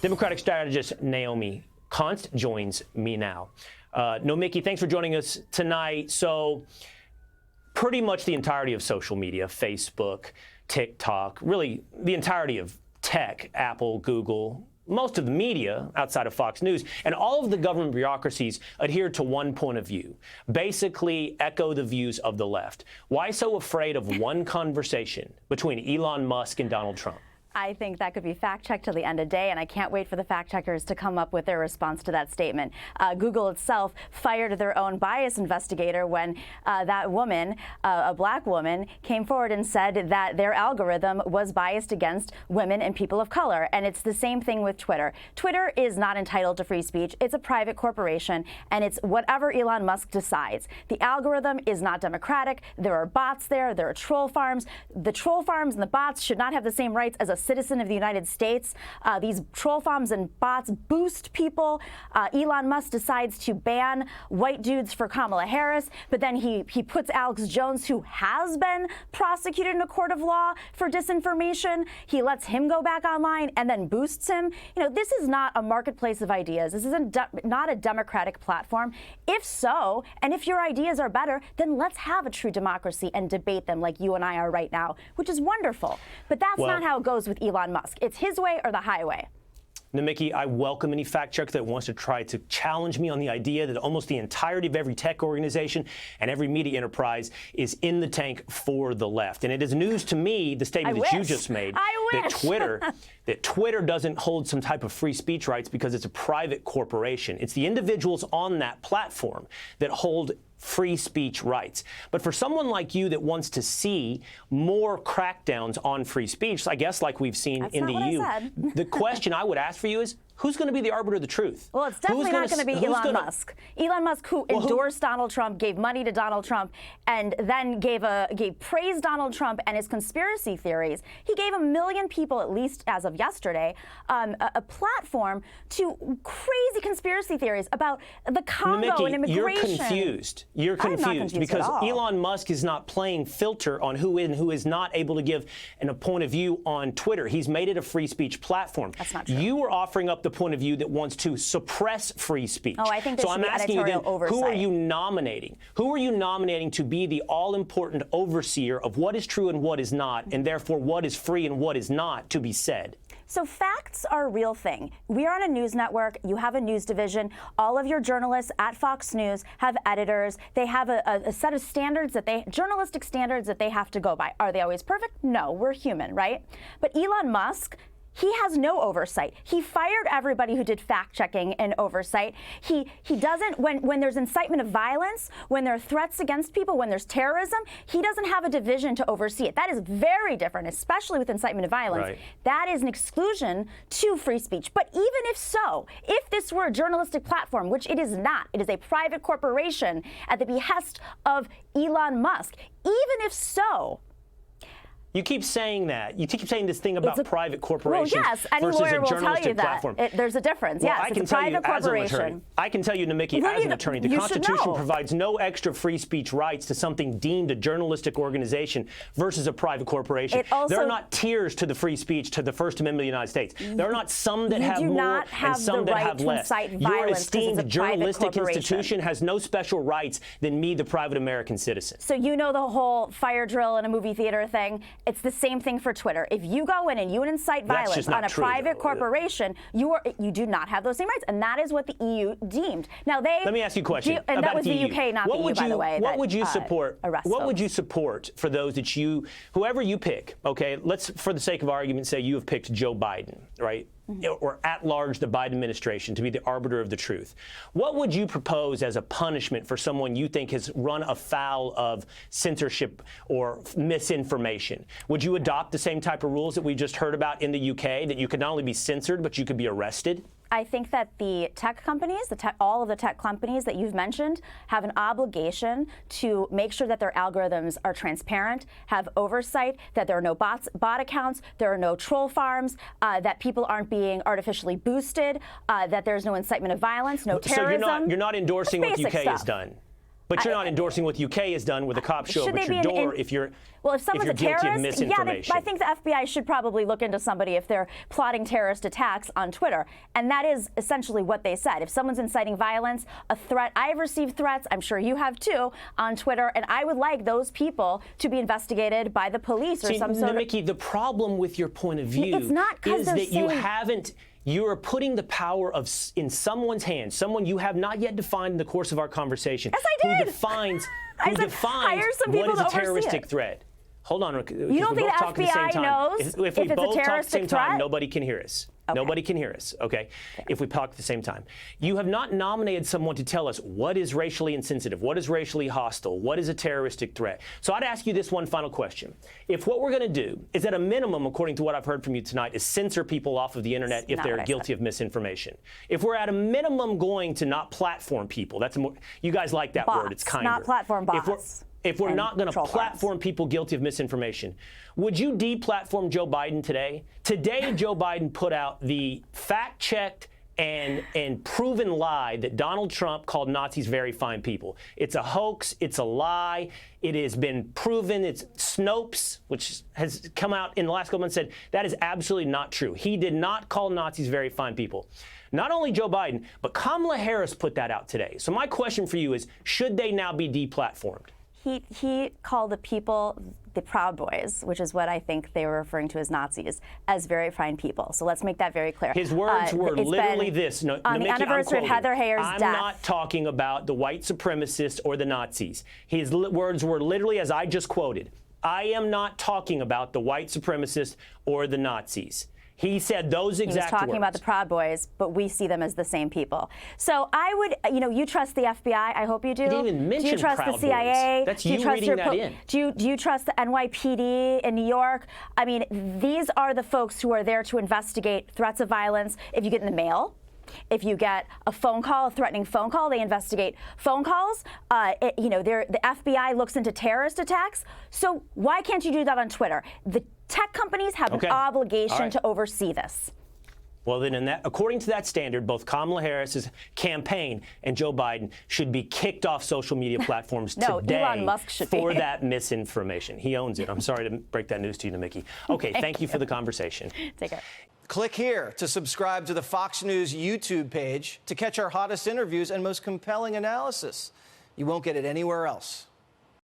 Democratic strategist Naomi Konst joins me now. Mickey, thanks for joining us tonight. So pretty much the entirety of social media, Facebook, TikTok, really the entirety of tech, Apple, Google, most of the media outside of Fox News, and all of the government bureaucracies adhere to one point of view, basically echo the views of the left. Why so afraid of one conversation between Elon Musk and Donald Trump? I think that could be fact-checked till the end of the day, and I can't wait for the fact-checkers to come up with their response to that statement. Google itself fired their own bias investigator when that woman, a black woman, came forward and said that their algorithm was biased against women and people of color. And it's the same thing with Twitter. Twitter is not entitled to free speech. It's a private corporation, and it's whatever Elon Musk decides. The algorithm is not democratic. There are bots there. There are troll farms. The troll farms and the bots should not have the same rights as a citizen of the United States. These troll farms and bots boost people. Elon Musk decides to ban white dudes for Kamala Harris, but then he puts Alex Jones, who has been prosecuted in a court of law for disinformation. He lets him go back online and then boosts him. You know, this is not a marketplace of ideas. This is not a democratic platform. If so, and if your ideas are better, then let's have a true democracy and debate them like you and I are right now, which is wonderful. But that's not how it goes with Elon Musk. It's his way or the highway. Now, Mickey, I welcome any fact checker that wants to try to challenge me on the idea that almost the entirety of every tech organization and every media enterprise is in the tank for the left. And it is news to me, the statement that you just made, that Twitter doesn't hold some type of free speech rights because it's a private corporation. It's the individuals on that platform that hold free speech rights. But for someone like you that wants to see more crackdowns on free speech, I guess like we've seen in the EU, the question I would ask for you is, who's going to be the arbiter of the truth? Well, it's definitely not going to be Elon Musk. Elon Musk, who endorsed Donald Trump, gave money to Donald Trump, and then gave praise Donald Trump and his conspiracy theories. He gave 1 million people, at least as of yesterday, a platform to crazy conspiracy theories about the Congo and immigration. You're confused. You're confused because Elon Musk is not playing filter on who is and who is not able to give a point of view on Twitter. He's made it a free speech platform. That's not true. You are offering up the point of view that wants to suppress free speech. Oh, I think there should be editorial oversight. Who are you nominating? Who are you nominating to be the all-important overseer of what is true and what is not, and therefore what is free and what is not to be said? So facts are a real thing. We are on a news network. You have a news division. All of your journalists at Fox News have editors. They have a set of standards journalistic standards that they have to go by. Are they always perfect? No, we're human, right? But Elon Musk, he has no oversight. He fired everybody who did fact-checking and oversight. He doesn't, when there's incitement of violence, when there are threats against people, when there's terrorism, he doesn't have a division to oversee it. That is very different, especially with incitement of violence. Right. That is an exclusion to free speech. But even if so, if this were a journalistic platform, which it is not, it is a private corporation at the behest of Elon Musk, even if so, you keep saying that. You keep saying this thing about private corporations yes, any versus lawyer a will tell you that. platform. There's a difference. Well, yes, it's a private corporation. I can tell you, Mickey, as an attorney, the Constitution provides no extra free speech rights to something deemed a journalistic organization versus a private corporation. There are not tiers to the free speech to the First Amendment of the United States. There are not some that have more and some that have less. Your esteemed journalistic institution has no special rights than me, the private American citizen. So you know the whole fire drill in a movie theater thing? It's the same thing for Twitter. If you go in and you incite violence on a private corporation, you do not have those same rights, and that is what the EU deemed. Now let me ask you a question. And that was the UK, not the EU, by the way. What would you support? What would you support for those that whoever you pick? Okay, let's, for the sake of argument, say you have picked Joe Biden, right? Or at large the Biden administration to be the arbiter of the truth. What would you propose as a punishment for someone you think has run afoul of censorship or misinformation? Would you adopt the same type of rules that we just heard about in the UK, that you could not only be censored, but you could be arrested? I think that the tech companies, all of the tech companies that you've mentioned, have an obligation to make sure that their algorithms are transparent, have oversight, that there are no bot accounts, there are no troll farms, that people aren't being artificially boosted, that there's no incitement of violence, no terrorism. So you're not endorsing what the UK has done? But you're not endorsing what the UK has done, where the cops show up at your door if you're if someone's guilty a terrorist, of misinformation. I think the FBI should probably look into somebody if they're plotting terrorist attacks on Twitter. And that is essentially what they said. If someone's inciting violence, a threat, I have received threats, I'm sure you have too, on Twitter, and I would like those people to be investigated by the police or some sort of... Nikki, the problem with your point of view is that you haven't... You are putting the power in someone's hands, someone you have not yet defined in the course of our conversation. Yes, I did. Who defines what is a terroristic threat. Hold on. You don't think the FBI knows if we both talk at the same time, threat? nobody can hear us. Okay. Nobody can hear us, okay? If we talk at the same time. You have not nominated someone to tell us what is racially insensitive, what is racially hostile, what is a terroristic threat. So I'd ask you this one final question. If what we're going to do is, at a minimum, according to what I've heard from you tonight, is censor people off of the internet if they're guilty of misinformation. If we're at a minimum going to not platform people, that's more, you guys like that word, it's kinder. Not platform bots. If we're not going to platform people guilty of misinformation, would you deplatform Joe Biden today? Today, Joe Biden put out the fact-checked and proven lie that Donald Trump called Nazis very fine people. It's a hoax. It's a lie. It has been proven. It's Snopes, which has come out in the last couple months, said that is absolutely not true. He did not call Nazis very fine people. Not only Joe Biden, but Kamala Harris put that out today. So my question for you is, should they now be deplatformed? He called the people, the Proud Boys, which is what I think they were referring to as Nazis, as very fine people. So let's make that very clear. His words were literally this. No, on the anniversary of Heather Heyer's death. I'm not talking about the white supremacists or the Nazis. His words were literally, as I just quoted, I am not talking about the white supremacists or the Nazis. He said those exact words. He was talking about the Proud Boys, but we see them as the same people. So I would, you trust the FBI. I hope you do. You didn't even mention do you trust Proud the CIA? Boys. That's you reading that in. Do you trust the NYPD in New York? I mean, these are the folks who are there to investigate threats of violence. If you get in the mail, if you get a phone call, a threatening phone call, they investigate phone calls. The FBI looks into terrorist attacks. So why can't you do that on Twitter? The tech companies have an obligation to oversee this. Well, then, according to that standard, both Kamala Harris's campaign and Joe Biden should be kicked off social media platforms today Elon Musk should for that misinformation. He owns it. I'm sorry to break that news to you, Nikki. Okay, thank you for the conversation. Take care. Click here to subscribe to the Fox News YouTube page to catch our hottest interviews and most compelling analysis. You won't get it anywhere else.